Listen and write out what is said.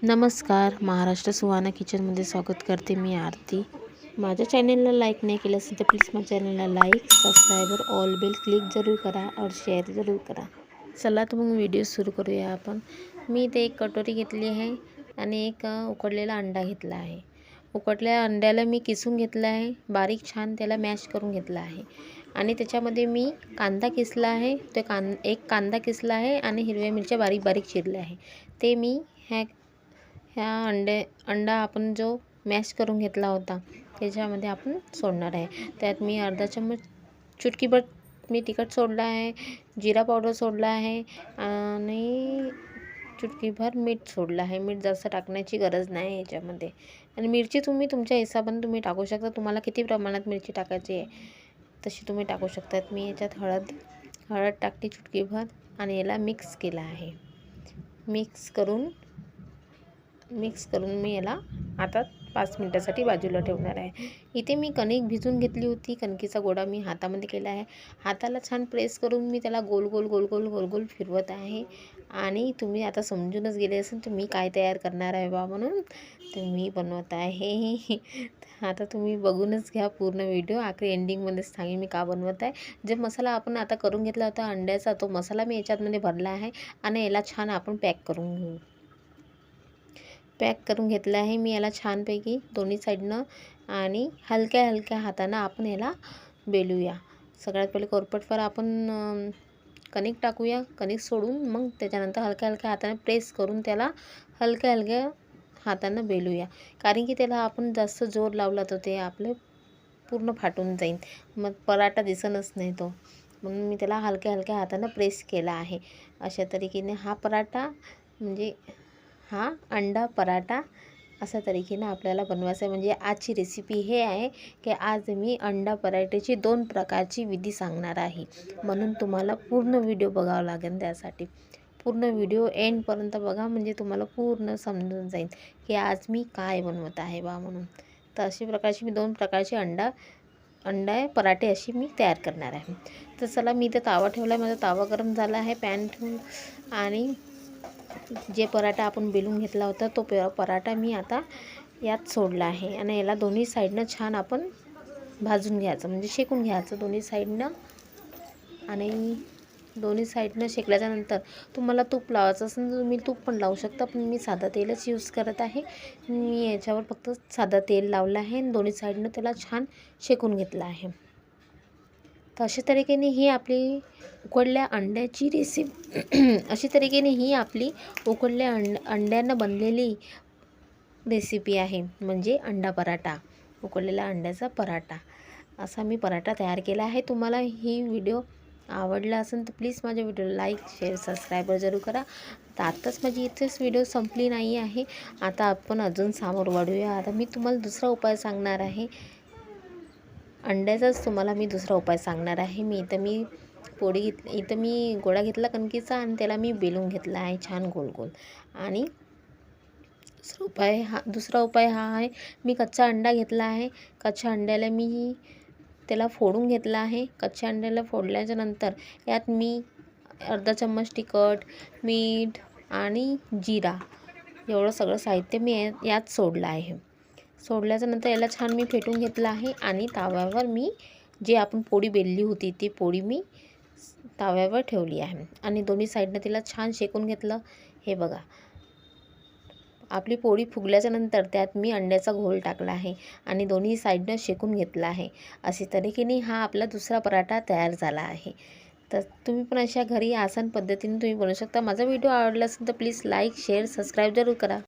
नमस्कार. महाराष्ट्र सुहाना किचनमध्ये स्वागत करते मी आरती. माझ्या चॅनलला लाईक नाही केलं असेल तर प्लीज माझ्या चॅनलला like, subscriber, all bell click जरूर करा और शेअर जरूर करा. चला तर मग व्हिडिओ सुरू करूया आपण. मी इथे एक कटोरी घेतली आहे आणि एक उकडलेला अंडा घेतला आहे. उकडलेल्या अंड्याला मी किसून घेतलं आहे, बारीक छान त्याला मॅश करून घेतला आहे आणि त्याच्यामध्ये मी कांदा किसला आहे. एक कांदा किसला आहे आणि हिरव्या मिरच्या बारीक बारीक चिरल्या आहे. ते मी ह्या अंडा आपण जो मॅश करून घेतला होता त्याच्यामध्ये आपण सोडणार आहे. त्यात मी अर्धा चम्मच चुटकीभर मी तिखट सोडला आहे, जिरा पावडर सोडला आहे आणि चुटकीभर मीठ सोडलं आहे. मीठ जास्त टाकण्याची गरज नाही याच्यामध्ये. आणि मिरची तुम्ही तुमच्या हिशोबाने तुम्ही टाकू शकता. तुम्हाला किती प्रमाणात मिरची टाकायची आहे तशी तुम्ही टाकू शकतात. मी याच्यात हळद टाकली चुटकीभर आणि याला मिक्स केला आहे. मिक्स करून मी याला आता 5 मिनिटासाठी बाजूला ठेवणार आहे. इथे मी कणिक भिजून घेतली होती. कणकीचा गोळा मी हातामध्ये केला आहे. हाताला छान प्रेस करून मी त्याला गोल गोल फिरवत आहे. आणि तुम्ही आता समजूनच गेले असेल तर मी काय तयार करणार आहे म्हणून तर मी बनवत आहे. आता तुम्ही बघूनच घ्या पूर्ण व्हिडिओ. आखरी एंडिंगमध्ये सांगेन मी का बनवत आहे. जे मसाला आपण आता करून घेतला होता अंड्याचा तो मसाला मी याच्यामध्ये भरला आहे आणि याला छान आपण पॅक करून घेतलं आहे. मी याला छानपैकी दोन्ही साईडनं आणि हलक्या हातानं आपण याला बेलूया. सगळ्यात पहिले कोरपटवर आपण कणिक टाकूया. कणिक सोडून मग त्याच्यानंतर हलक्या हाताने प्रेस करून त्याला हलक्या हातानं बेलूया. कारण की त्याला आपण जास्त जोर लावला तर ते आपलं पूर्ण फाटून जाईल, मग पराठा दिसणच नाही तो. म्हणून मी त्याला हलक्या हातानं प्रेस केला आहे. अशा तरीकेने हा पराठा म्हणजे हा अंडा पराठा अशा तरीकेनं आपल्याला बनवायचा आहे. म्हणजे आजची रेसिपी हे आहे की आज मी अंडा पराठ्याची 2 प्रकारची विधी सांगणार आहे. म्हणून तुम्हाला पूर्ण व्हिडिओ बघावा लागेल. त्यासाठी पूर्ण व्हिडिओ एंडपर्यंत बघा म्हणजे तुम्हाला पूर्ण समजून जाईल की आज मी काय बनवत आहे म्हणून. तर अशा प्रकारची मी 2 प्रकारचे अंडा पराठे अशी मी तयार करणार आहे. तर चला मी इथे तावा ठेवला आहे. माझा तावा गरम झाला आहे. पॅन ठेवून आणि जे पराठा आपण बेलून घेतला होता तो पराठा मी आता यात सोडला आहे आणि याला दोन्ही साईडनं छान आपण भाजून घ्यायचं म्हणजे शेकून घ्यायचं दोन्ही साईडनं. आणि दोन्ही साईडनं शेकल्याच्यानंतर तुम्हाला तूप लावायचं असेल तर तुम्ही तूप पण लावू शकता, पण मी साधा तेलच यूज करत आहे. मी याच्यावर फक्त साधा तेल लावलं आहे आणि दोन्ही साईडनं त्याला छान शेकून घेतलं आहे. तर अशा तरीकेने ही आपली उकडल्या अंड्याची रेसिपी अशा तरीकेने ही आपली उकडल्या अंड्यानं बनलेली रेसिपी आहे. म्हणजे अंडा पराठा, उकडलेल्या अंड्याचा पराठा असा मी पराठा तयार केला आहे. तुम्हाला ही व्हिडिओ आवडला असेल तर प्लीज माझ्या व्हिडिओला लाईक, शेअर, सबस्क्राईबर जरूर करा. तर आत्ताच माझी इथेच व्हिडिओ संपली नाही आहे. आता आपण अजून समोर वाढूया. आता मी तुम्हाला दुसरा उपाय सांगणार आहे. अंड्याचाच तुम्हाला मी दुसरा उपाय सांगणार आहे. इथं मी गोळा घेतला कणकीचा आणि त्याला मी बेलून घेतला आहे छान गोल आणि दुसरा उपाय हा आहे. मी कच्चा अंडा घेतला आहे. कच्च्या अंड्याला मी त्याला फोडून घेतला आहे. कच्च्या अंड्याला फोडल्याच्या नंतर यात मी अर्धा चम्मच तिखट, मीठ आणि जिरा एवढं सगळं साहित्य मी यात सोडलं आहे. सोडल्याच्या नंतर याला छान मी फेटून घेतलं आहे आणि ताव्यावर मी जे आपण पोळी बेलली होती ती पोळी मी ताव्यावर ठेवली आहे आणि दोन्ही साईडनं तिला छान शेकून घेतलं. हे बघा आपली पोळी फुगल्याच्या नंतर त्यात मी अंड्याचा घोल टाकला आहे आणि दोन्ही साईडनं शेकून घेतला आहे. अशा तरीकेने हा आपला दुसरा पराठा तयार झाला आहे. तर तुम्ही पण अशा घरी आसान पद्धतीने तुम्ही बनवू शकता. माझा व्हिडिओ आवडला असेल तर प्लीज लाईक, शेअर, सबस्क्राईब जरूर करा.